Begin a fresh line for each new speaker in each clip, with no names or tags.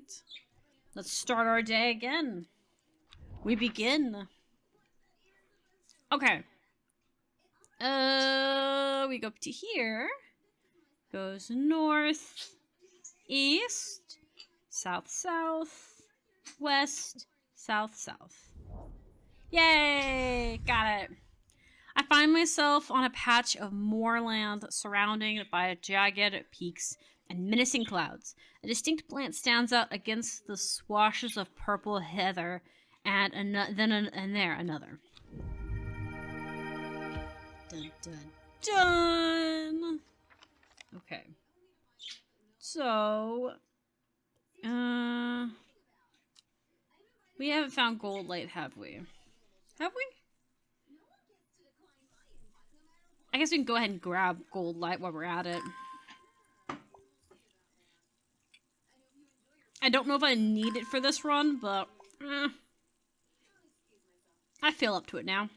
Alright. Let's start our day again. We begin. Okay. We go up to here. Goes north, east, south, south, west, south, south. Yay! Got it. I find myself on a patch of moorland surrounded by jagged peaks and menacing clouds. A distinct plant stands out against the swashes of purple heather, and then another. Dun dun dun. Okay. So, we haven't found gold light, have we? Have we? I guess we can go ahead and grab gold light while we're at it. I don't know if I need it for this run, but I feel up to it now.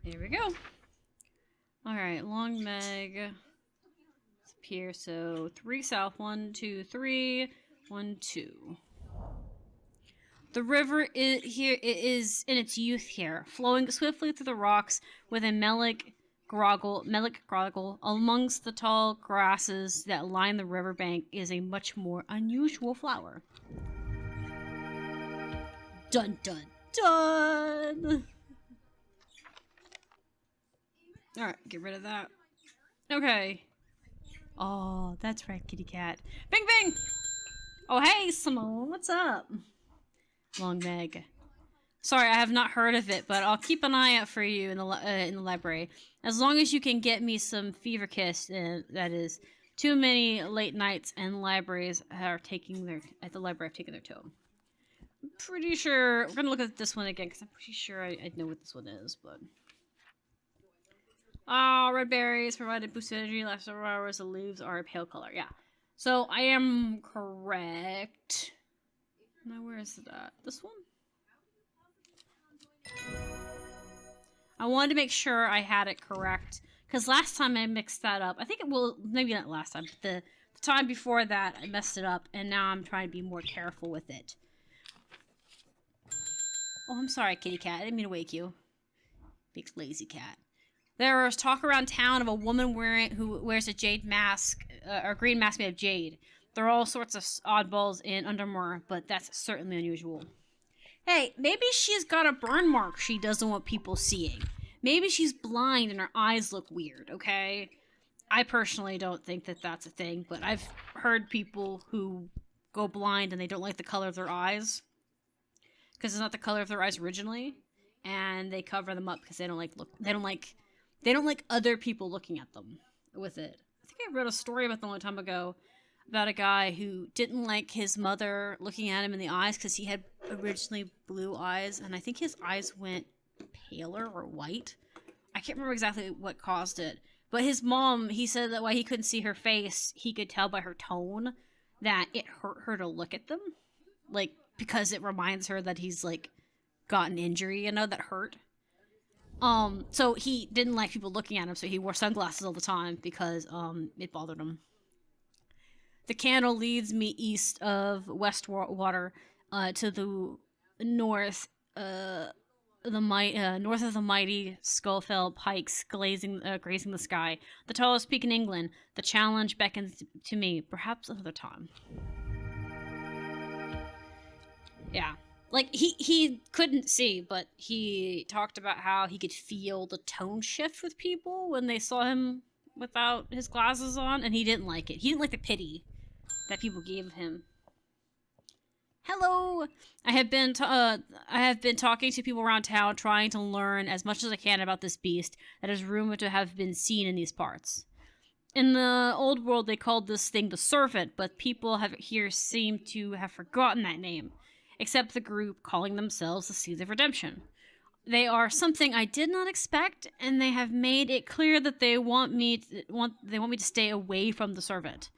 There we go. Alright, Long Meg. It's up here, so 3 south, 1, 2, 3, 1, 2. The river is in its youth here, flowing swiftly through the rocks with a melic groggle amongst the tall grasses that line the riverbank is a much more unusual flower. Dun dun dun! Alright, get rid of that. Okay. Oh, that's right, kitty cat. Bing bing! Oh, hey, Simone, what's up? Long Meg. Sorry, I have not heard of it, but I'll keep an eye out for you in the library. As long as you can get me some Fever Kiss, that is. Too many late nights and libraries are taking their toll. I'm pretty sure... We're gonna look at this one again, because I'm pretty sure I know what this one is, but... Oh, red berries provided boost energy. Last several hours, the leaves are a pale color. Yeah. So, I am correct. Now, where is that? This one? I wanted to make sure I had it correct. Because last time I mixed that up. I think it will... Maybe not last time. But the time before that, I messed it up. And now I'm trying to be more careful with it. Oh, I'm sorry, kitty cat. I didn't mean to wake you. Big lazy cat. There was talk around town of a woman who wears a jade mask, or green mask made of jade. There are all sorts of oddballs in Undermere, but that's certainly unusual. Hey, maybe she's got a burn mark she doesn't want people seeing. Maybe she's blind and her eyes look weird, okay? I personally don't think that that's a thing, but I've heard people who go blind and they don't like the color of their eyes. Because it's not the color of their eyes originally. And they cover them up because they don't like other people looking at them with it. I think I read a story about them a long time ago about a guy who didn't like his mother looking at him in the eyes because he had originally blue eyes, and I think his eyes went paler or white. I can't remember exactly what caused it. But his mom, he said that while he couldn't see her face, he could tell by her tone that it hurt her to look at them. Like, because it reminds her that he's, like, got an injury, that hurt. So he didn't like people looking at him, so he wore sunglasses all the time because, it bothered him. The candle leads me east of Westwater, to the north, north of the mighty Skullfell pikes grazing the sky. The tallest peak in England. The challenge beckons to me, perhaps another time. Yeah. Like, he couldn't see, but he talked about how he could feel the tone shift with people when they saw him without his glasses on, and he didn't like it. He didn't like the pity that people gave him. Hello! I have been talking to people around town, trying to learn as much as I can about this beast that is rumored to have been seen in these parts. In the old world, they called this thing the Servant, but people here seem to have forgotten that name. Except the group calling themselves the Seeds of Redemption. They are something I did not expect, and they have made it clear that they want me to stay away from the Servant.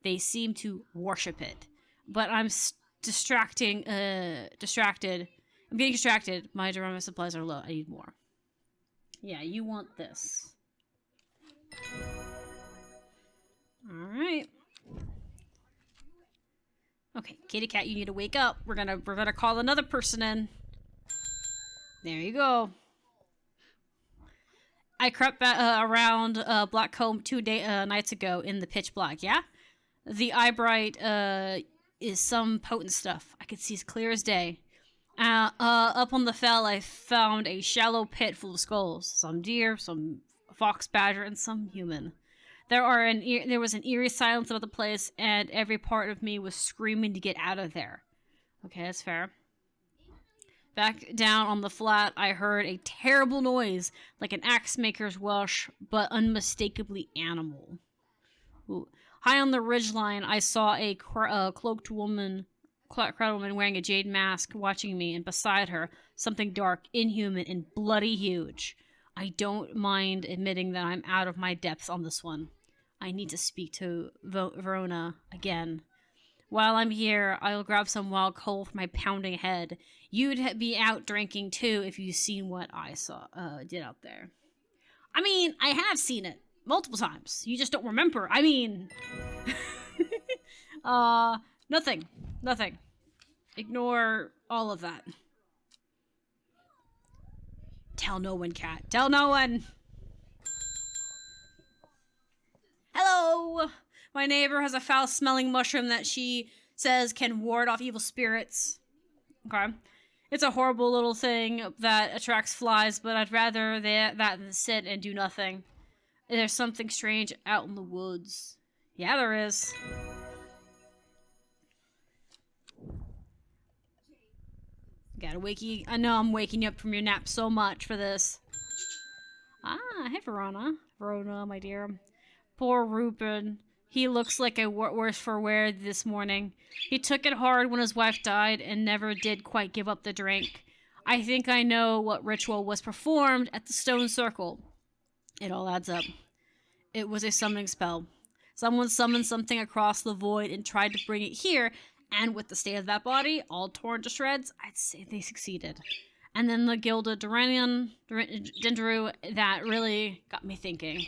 They seem to worship it. But I'm distracted. I'm getting distracted. My Geronimo supplies are low. I need more. Yeah, you want this. Alright. Okay, kitty cat, you need to wake up. We're gonna call another person in. There you go. I crept around Blackcomb 2 nights ago in the pitch black, yeah? The eyebright is some potent stuff. I could see as clear as day. Up on the fell, I found a shallow pit full of skulls. Some deer, some fox badger, and some human. There was an eerie silence about the place, and every part of me was screaming to get out of there. Okay, that's fair. Back down on the flat, I heard a terrible noise, like an axe maker's wash, but unmistakably animal. Ooh. High on the ridgeline, I saw a cloaked woman, crowd woman wearing a jade mask watching me, and beside her, something dark, inhuman, and bloody huge. I don't mind admitting that I'm out of my depths on this one. I need to speak to Verona again. While I'm here, I'll grab some wild coal for my pounding head. You'd be out drinking too if you'd seen what I did out there. I mean, I have seen it multiple times. You just don't remember. I mean, nothing. Ignore all of that. Tell no one, cat. Tell no one. Hello! My neighbor has a foul-smelling mushroom that she says can ward off evil spirits. Okay. It's a horrible little thing that attracts flies, but I'd rather that than sit and do nothing. There's something strange out in the woods. Yeah, there is. Gotta wake you. I know I'm waking you up from your nap so much for this. Ah, hey, Verona. Verona, my dear. Poor Reuben. He looks like a worse for wear this morning. He took it hard when his wife died and never did quite give up the drink. I think I know what ritual was performed at the stone circle. It all adds up. It was a summoning spell. Someone summoned something across the void and tried to bring it here, and with the state of that body, all torn to shreds, I'd say they succeeded. And then the Gilda Dendru, that really got me thinking.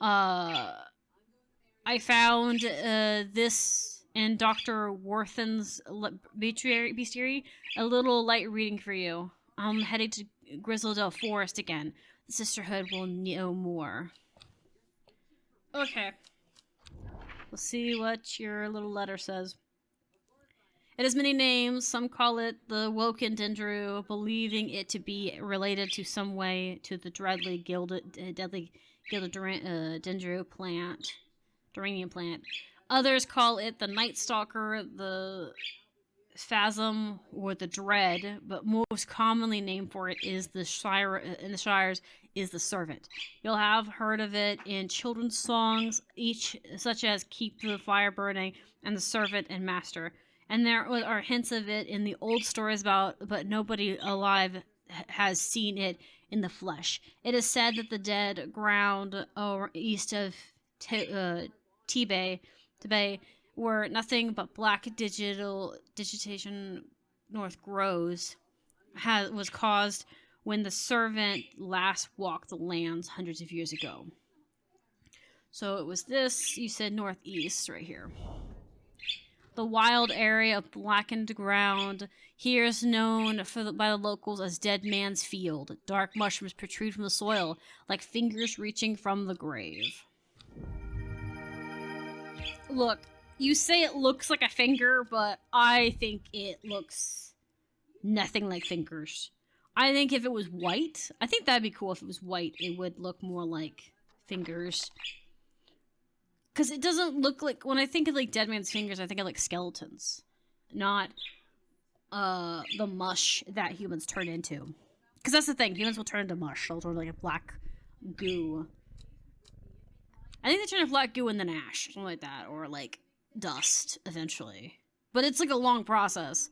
I found this in Dr. Worthen's bestiary. A little light reading for you. I'm heading to Grizzledale Forest again. The Sisterhood will know more. Okay. We'll see what your little letter says. It has many names. Some call it the Woken Dendru, believing it to be related to some way to the deadly Gilda Dendru plant, Duranium plant. Others call it the Night Stalker, the Phasm, or the Dread, but most commonly named for it is the Shire in the Shires is the Servant. You'll have heard of it in children's songs, each such as "Keep the Fire Burning" and "The Servant and Master." And there are hints of it in the old stories but nobody alive has seen it in the flesh. It is said that the dead ground east of Tibet where nothing but black digitation north grows was caused when the servant last walked the lands hundreds of years ago. So it was this, you said northeast right here. The wild area of blackened ground here is known by the locals as Dead Man's Field. Dark mushrooms protrude from the soil like fingers reaching from the grave. Look, you say it looks like a finger, but I think it looks nothing like fingers. I think if it was white, I think that'd be cool if it was white. It would look more like fingers. Because it doesn't look like, when I think of like Dead Man's Fingers, I think of like skeletons, not the mush that humans turn into. Because that's the thing, humans will turn into mush. They'll turn like a black goo. I think they turn to black goo and then ash, something like that, or like dust eventually. But it's like a long process.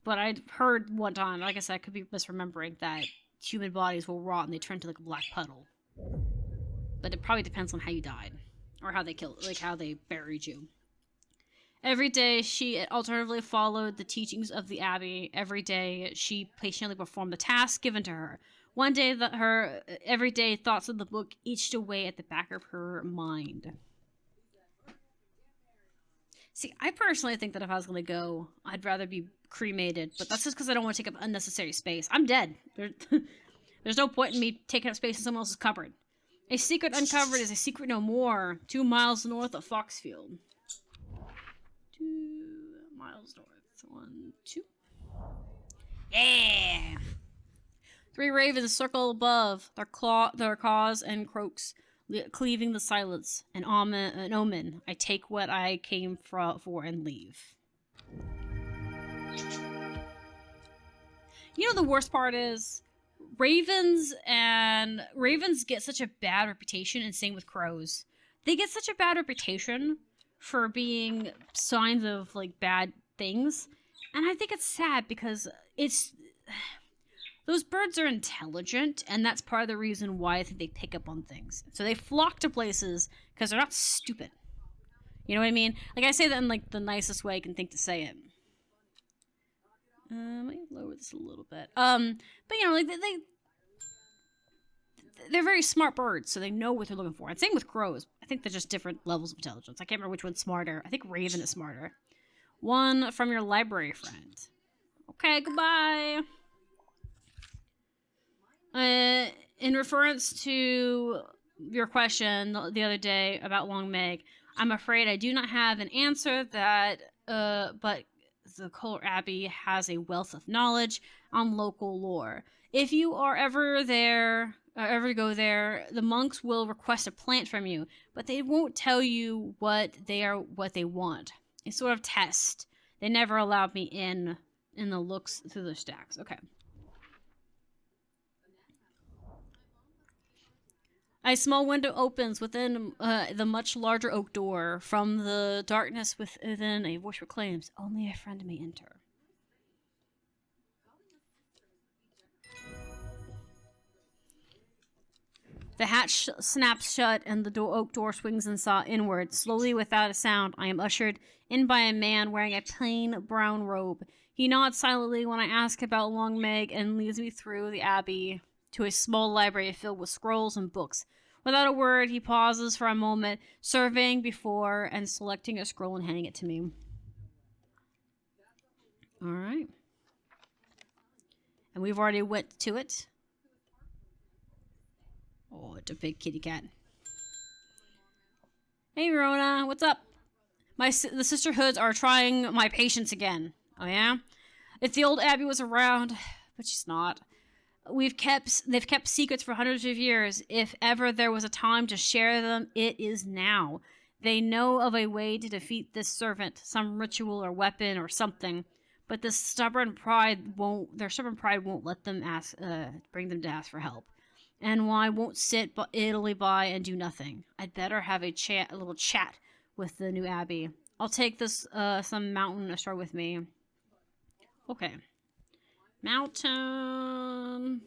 But I'd heard one time, like I said, I could be misremembering, that human bodies will rot and they turn to like a black puddle. But it probably depends on how you died. Or how they killed, like how they buried you. Every day, she alternatively followed the teachings of the abbey. Every day, she patiently performed the task given to her. One day, her everyday thoughts of the book itched away at the back of her mind. See, I personally think that if I was going to go, I'd rather be cremated, but that's just because I don't want to take up unnecessary space. I'm dead. There's no point in me taking up space in someone else's cupboard. A secret uncovered is a secret no more. 2 miles north of Foxfield. 2 miles north. 1, 2. Yeah! 3 ravens circle above, their caws and croaks, cleaving the silence. An omen. I take what I came for and leave. You know the worst part is? Ravens get such a bad reputation, and same with crows. They get such a bad reputation for being signs of like bad things, and I think it's sad because those birds are intelligent, and that's part of the reason why I think they pick up on things. So they flock to places because they're not stupid. You know what I mean? Like, I say that in like the nicest way I can think to say it. I might lower this a little bit. But you know, like they're very smart birds, so they know what they're looking for. And same with crows. I think they're just different levels of intelligence. I can't remember which one's smarter. I think raven is smarter. 1 from your library friend. Okay, goodbye. In reference to your question the other day about Long Meg, I'm afraid I do not have an answer that, but the Kohler Abbey has a wealth of knowledge on local lore. If you are ever there, ever go there, the monks will request a plant from you, but they won't tell you what they want. It's sort of test. They never allowed me in the looks through the stacks. Okay. A small window opens within the much larger oak door. From the darkness within, a voice proclaims, "Only a friend may enter." The hatch snaps shut, and the oak door swings inward. Slowly, without a sound, I am ushered in by a man wearing a plain brown robe. He nods silently when I ask about Long Meg and leads me through the abbey to a small library filled with scrolls and books. Without a word, he pauses for a moment, surveying before and selecting a scroll and handing it to me. All right. And we've already went to it. Oh, it's a big kitty cat. Hey, Verona, what's up? The sisterhoods are trying my patience again. Oh, yeah? If the old Abbey was around, but she's not. They've kept secrets for hundreds of years. If ever there was a time to share them, it is now. They know of a way to defeat this servant, some ritual or weapon or something, but their stubborn pride won't let them bring them to ask for help. And I won't sit idly by and do nothing. I'd better have a little chat with the new abbey. I'll take this some mountain ashore with me. Okay. Mountain.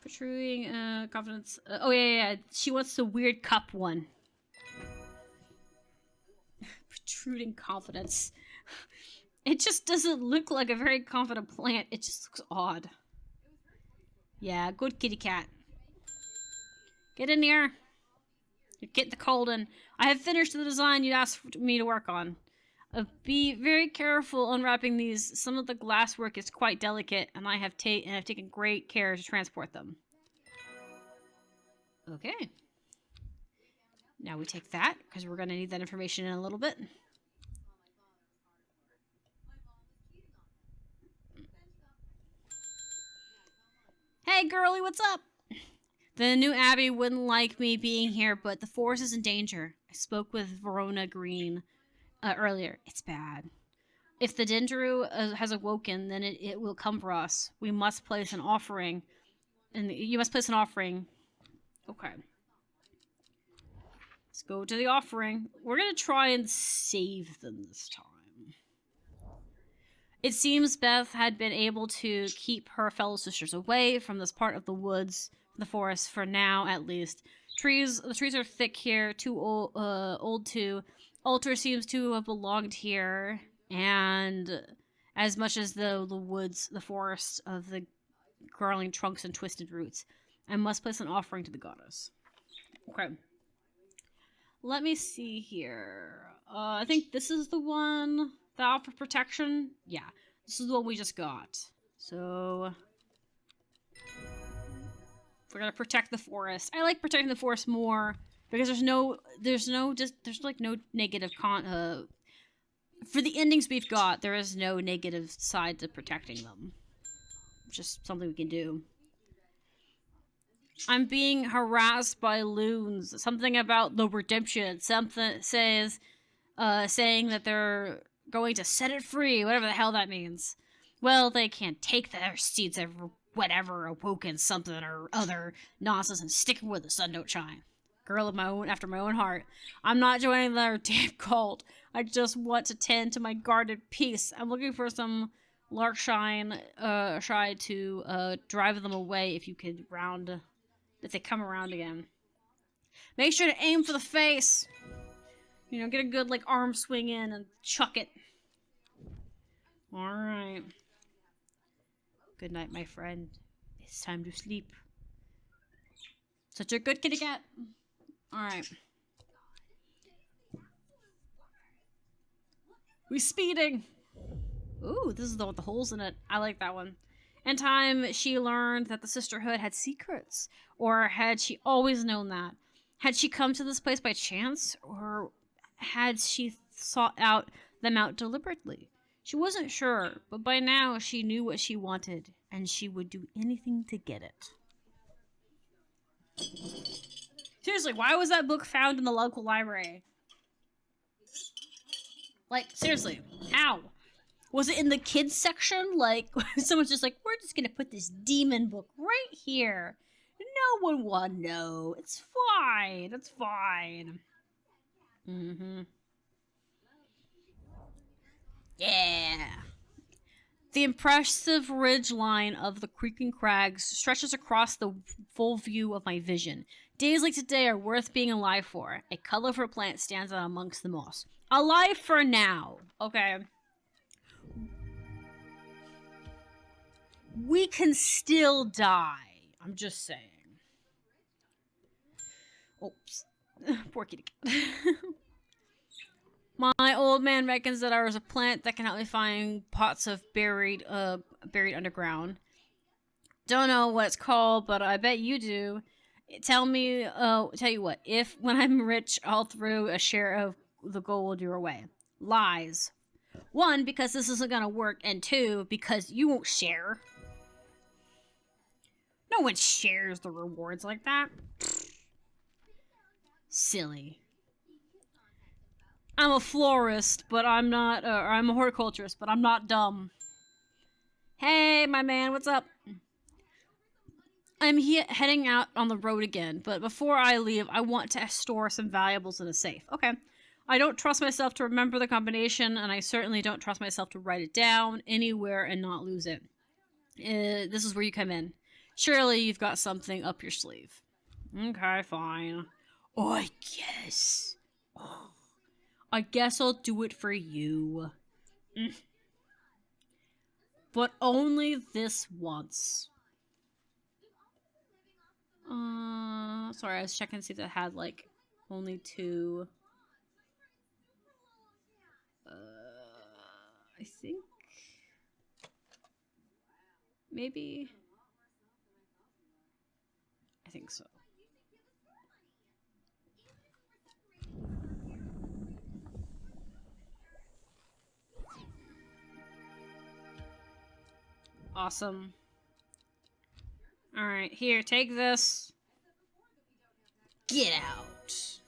Protruding confidence. Oh, yeah. She wants the weird cup one. Protruding confidence. It just doesn't look like a very confident plant. It just looks odd. Yeah, good kitty cat. Get in here. You're getting the cold in. I have finished the design you asked me to work on. Be very careful unwrapping these. Some of the glasswork is quite delicate, and I've taken great care to transport them. Okay. Now we take that, because we're going to need that information in a little bit. Hey, girlie, what's up? The new abbey wouldn't like me being here, but the forest is in danger. I spoke with Verona Green earlier. It's bad. If the Dendru has awoken, then it will come for us. We must place an offering. And you must place an offering. Okay. Let's go to the offering. We're going to try and save them this time. It seems Beth had been able to keep her fellow sisters away from this part of the woods, the forest, for now at least. The trees are thick here, too old to. Altar seems to have belonged here, and as much as the woods, the forest of the curling trunks and twisted roots. I must place an offering to the goddess. Okay. Let me see here. I think this is the one that offers protection. Yeah, this is the one we just got. So we're gonna protect the forest. I like protecting the forest more because there's no negative for the endings we've got. There is no negative side to protecting them. Just something we can do. I'm being harassed by loons. Something about the redemption. Something says, saying that they're going to set it free. Whatever the hell that means. Well, they can't take their seats or whatever, awoken something or other nonsense and stick where the sun don't shine. Girl of my own, after my own heart. I'm not joining their damn cult. I just want to tend to my guarded peace. I'm looking for some Larkshine shy to drive them away if they come around again. Make sure to aim for the face. You know, get a good like arm swing in and chuck it. Alright. Good night, my friend. It's time to sleep. Such a good kitty cat. Alright. We speeding. Ooh, this is the one with the holes in it. I like that one. In time, she learned that the sisterhood had secrets. Or had she always known that? Had she come to this place by chance? Or had she sought them out deliberately? She wasn't sure, but by now she knew what she wanted, and she would do anything to get it. Seriously, why was that book found in the local library? Like, seriously, how? Was it in the kids section? Like, someone's just like, we're just gonna put this demon book right here. No one will know. It's fine. It's fine. Mm-hmm. Yeah. The impressive ridge line of the creaking crags stretches across the full view of my vision. Days like today are worth being alive for. A colorful plant stands out amongst the moss. Alive for now. Okay. We can still die. I'm just saying. Oops. Poor kitty cat. My old man reckons that there is a plant that can help me find pots of buried underground. Don't know what it's called, but I bet you do. Tell you what, if when I'm rich, I'll throw a share of the gold your way. Lies. 1, because this isn't gonna work, and 2, because you won't share. No one shares the rewards like that. Silly. I'm a florist, but I'm not, I'm a horticulturist, but I'm not dumb. Hey, my man, what's up? I'm heading out on the road again, but before I leave, I want to store some valuables in a safe. Okay. I don't trust myself to remember the combination, and I certainly don't trust myself to write it down anywhere and not lose it. This is where you come in. Surely you've got something up your sleeve. Okay, fine. I guess. I guess I'll do it for you. But only this once. Sorry, I was checking to see if that had, like, only 2. I think... Maybe... I think so. Awesome. Alright, here, take this. Get out.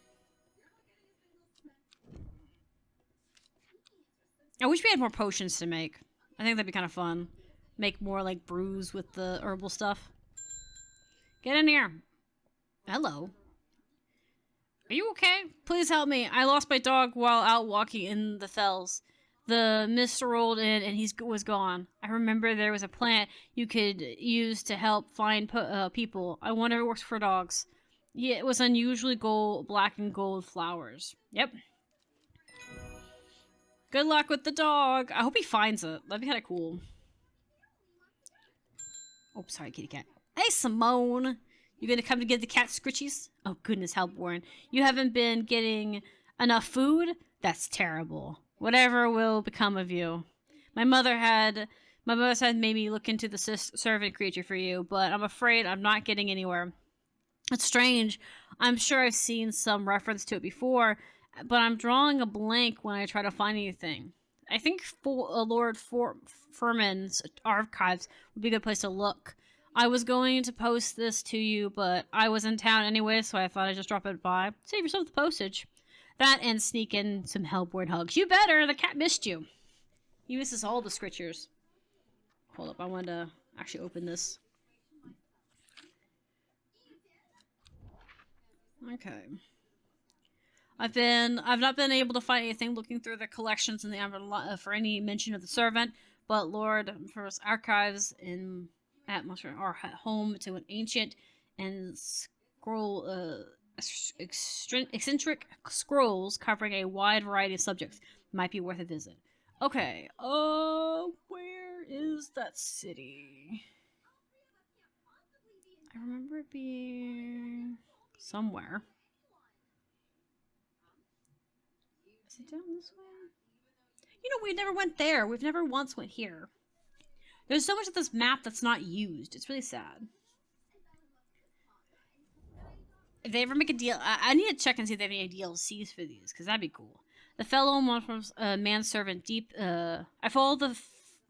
I wish we had more potions to make. I think that'd be kind of fun. Make more, like, brews with the herbal stuff. Get in here. Hello. Are you okay? Please help me. I lost my dog while out walking in the fells. The mist rolled in and he was gone. I remember there was a plant you could use to help find people. I wonder if it works for dogs. Yeah, it was unusually gold, black and gold flowers. Yep. Good luck with the dog. I hope he finds it. That'd be kind of cool. Oh, sorry, kitty cat. Hey, Simone. You gonna come to give the cat scritchies? Oh, goodness, help, Warren. You haven't been getting enough food? That's terrible. Whatever will become of you. My mother said made me look into the servant creature for you, but I'm afraid I'm not getting anywhere. It's strange. I'm sure I've seen some reference to it before, but I'm drawing a blank when I try to find anything. I think Lord Furman's archives would be a good place to look. I was going to post this to you, but I was in town anyway, so I thought I'd just drop it by. Save yourself the postage. That and sneak in some Hellbourne hugs. You better! The cat missed you. He misses all the scritchers. Hold up, I wanted to actually open this. Okay. I've not been able to find anything looking through the collections in the for any mention of the servant, but Lord First archives in atmosphere are home to an ancient and eccentric scrolls covering a wide variety of subjects. Might be worth a visit. Okay. Where is that city? I remember it being somewhere. Is it down this way? You know, we never went there. We've never once went here. There's so much of this map that's not used. It's really sad. If they ever make a deal, I need to check and see if they have any DLCs for these, because that'd be cool. The fellow manservant deep. I followed the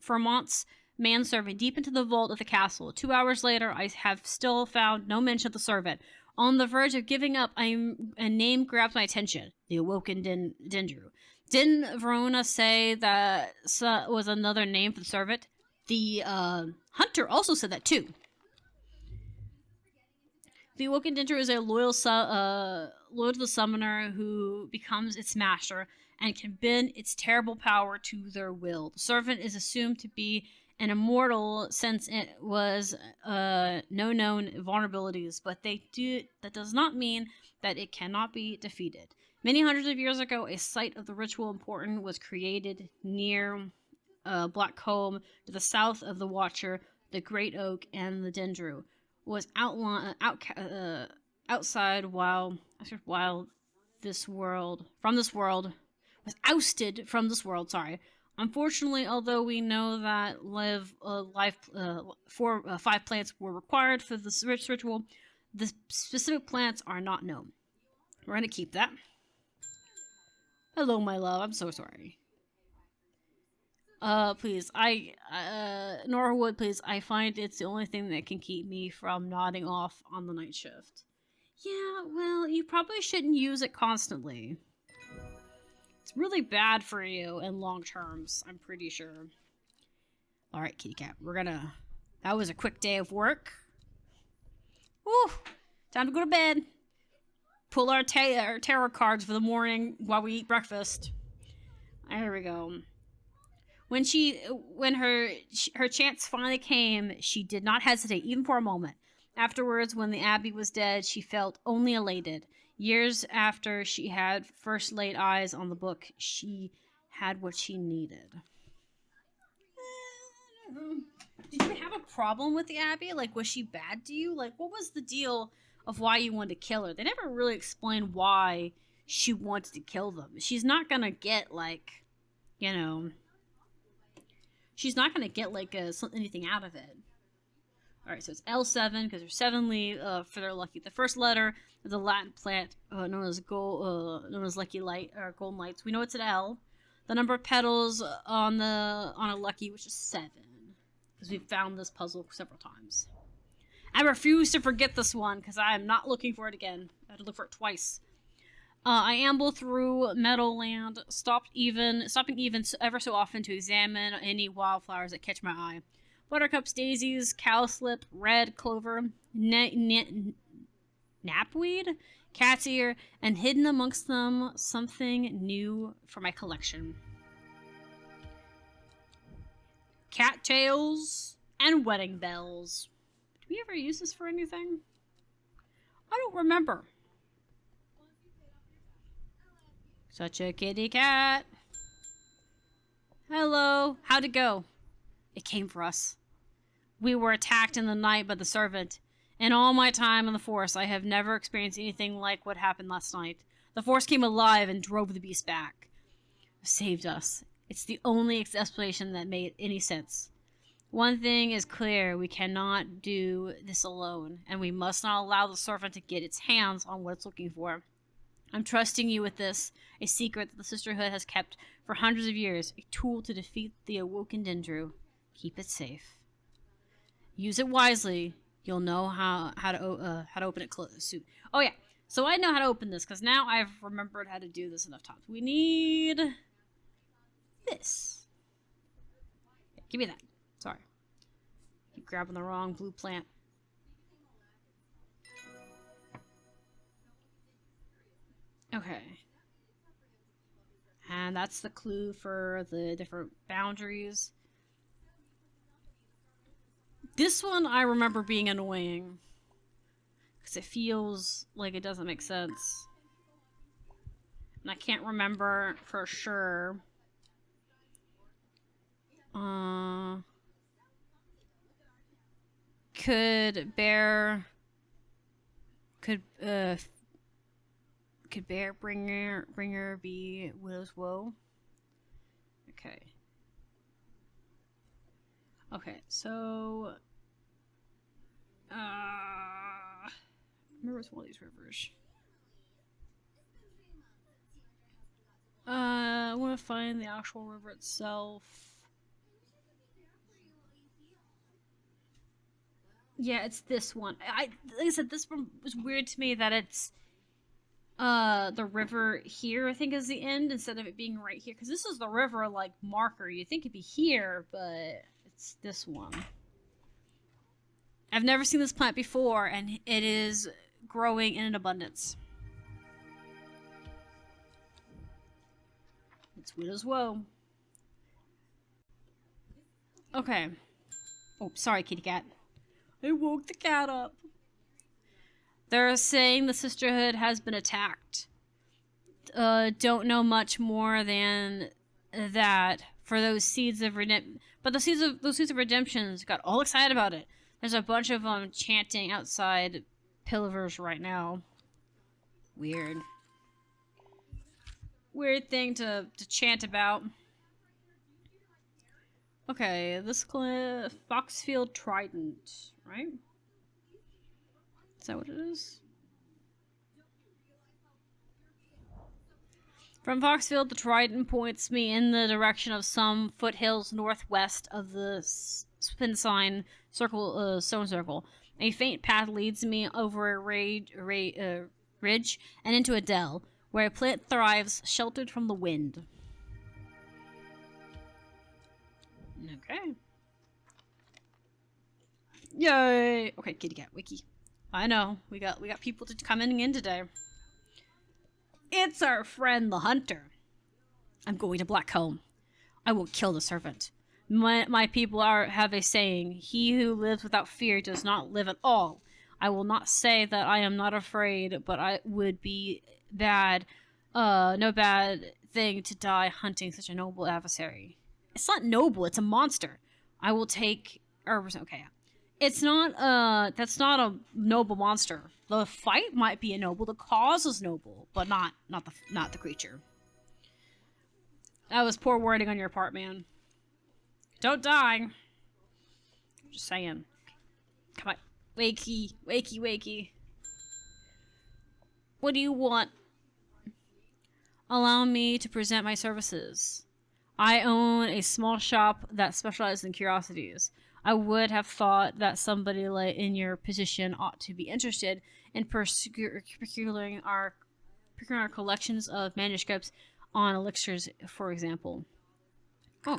Vermont's manservant deep into the vault of the castle. 2 hours later, I have still found no mention of the servant. On the verge of giving up, a name grabs my attention. The Awoken Dendru. Didn't Verona say that was another name for the servant? The hunter also said that too. The Awoken Dendru is a loyal to the summoner who becomes its master and can bend its terrible power to their will. The servant is assumed to be an immortal since it was no known vulnerabilities, but that does not mean that it cannot be defeated. Many hundreds of years ago, a site of the ritual important was created near Blackcomb to the south of the Watcher, the Great Oak, and the Dendru. Was outside while this world was ousted from this world. Sorry. Unfortunately, although we know that 5 plants were required for this ritual, the specific plants are not known. We're gonna keep that. Hello, my love. I'm so sorry. Please, Norwood, please, I find it's the only thing that can keep me from nodding off on the night shift. Yeah, well, you probably shouldn't use it constantly. It's really bad for you in long terms, I'm pretty sure. Alright, kitty cat, that was a quick day of work. Woo! Time to go to bed. Pull our tarot cards for the morning while we eat breakfast. There we go. When her chance finally came, she did not hesitate even for a moment. Afterwards, when the abbey was dead, she felt only elated. Years after she had first laid eyes on the book, she had what she needed. Did you have a problem with the abbey? Like, was she bad to you? Like, what was the deal of why you wanted to kill her? They never really explained why she wanted to kill them. She's not gonna get, like, you know... She's not going to get, like, anything out of it. Alright, so it's L7, because there's 7 leaves for their lucky. The first letter of the Latin plant, known as lucky light, or golden lights. We know it's an L. The number of petals on a lucky, which is 7. Because we've found this puzzle several times. I refuse to forget this one, because I am not looking for it again. I had to look for it twice. I amble through Meadowland, stopping even ever so often to examine any wildflowers that catch my eye. Buttercups, daisies, cowslip, red clover, knapweed, cat's ear, and hidden amongst them something new for my collection. Cattails and wedding bells. Do we ever use this for anything? I don't remember. Such a kitty cat. Hello. How'd it go? It came for us. We were attacked in the night by the servant. In all my time in the forest, I have never experienced anything like what happened last night. The force came alive and drove the beast back. It saved us. It's the only explanation that made any sense. One thing is clear, we cannot do this alone, and we must not allow the serpent to get its hands on what it's looking for. I'm trusting you with this, a secret that the Sisterhood has kept for hundreds of years, a tool to defeat the awoken Dendru. Keep it safe. Use it wisely. You'll know how to open it soon. Oh yeah, so I know how to open this because now I've remembered how to do this enough times. We need this. Yeah, give me that. Sorry, keep grabbing the wrong blue plant. Okay. And that's the clue for the different boundaries. This one I remember being annoying. Because it feels like it doesn't make sense. And I can't remember for sure. Could bear bringer be Willow's woe? Okay. Okay, so remember it's one of these rivers. I want to find the actual river itself. Yeah, it's this one. Like I said, this one was weird to me that it's the river here, I think, is the end instead of it being right here. Because this is the river, like, marker. You'd think it'd be here, but it's this one. I've never seen this plant before, and it is growing in an abundance. It's Widow's Woe. Okay. Oh, sorry, kitty cat. I woke the cat up. They're saying the Sisterhood has been attacked. Don't know much more than that for those seeds of redemption. But those seeds of redemption got all excited about it. There's a bunch of them chanting outside pillars right now. Weird. Weird thing to chant about. Okay, this cliff, Foxfield Trident, right? Is that what it is? From Foxfield, the Trident points me in the direction of some foothills northwest of the Spinsine circle, stone circle. A faint path leads me over a ridge and into a dell, where a plant thrives, sheltered from the wind. Okay. Yay! Okay, kitty cat, wiki. I know, we got people coming in today. It's our friend the hunter. I'm going to Blackcomb. I will kill the servant. My people have a saying, he who lives without fear does not live at all. I will not say that I am not afraid, but I would be no bad thing to die hunting such a noble adversary. It's not noble, it's a monster. I will take, okay. It's not, that's not a noble monster. The fight might be a noble, the cause is noble, but not the creature. That was poor wording on your part, man. Don't die. Just saying. Come on. Wakey, wakey, wakey. What do you want? Allow me to present my services. I own a small shop that specializes in curiosities. I would have thought that somebody like in your position ought to be interested in procuring our collections of manuscripts on elixirs, for example. Oh.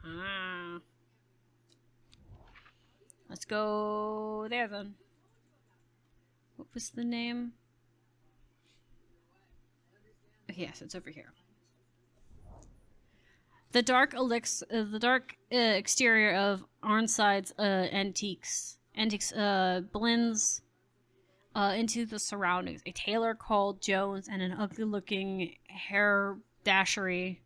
Ah. Let's go there then. What was the name? Yes, it's over here. The dark exterior of Arnside's antiques blends into the surroundings. A tailor called Jones and an ugly-looking haberdashery,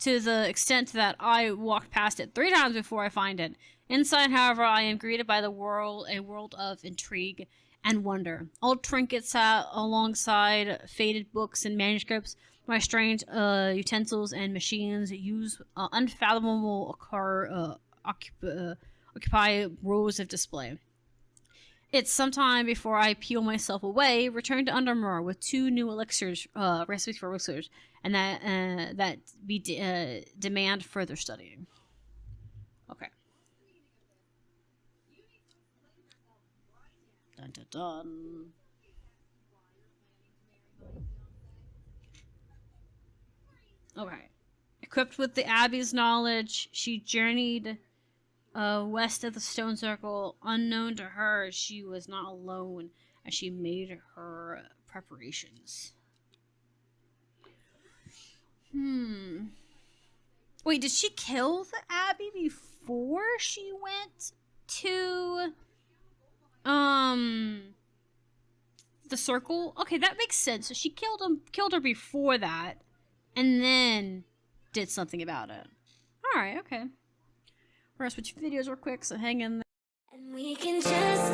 to the extent that I walked past it 3 times before I find it. Inside, however, I am greeted by a world of intrigue and wonder. Old trinkets sat alongside faded books and manuscripts. My strange utensils and machines use unfathomable occupy rows of display. It's some time before I peel myself away, return to Undermere with 2 new elixirs, recipes for elixirs, and that demand further studying. Okay. Dun dun dun. Okay. Equipped with the Abbey's knowledge, she journeyed west of the stone circle. Unknown to her, she was not alone as she made her preparations. Wait, did she kill the Abbey before she went to the circle? Okay, that makes sense. So she killed her before that, and then did something about it. All right, okay. We're gonna switch videos real quick, so hang in there. And we can just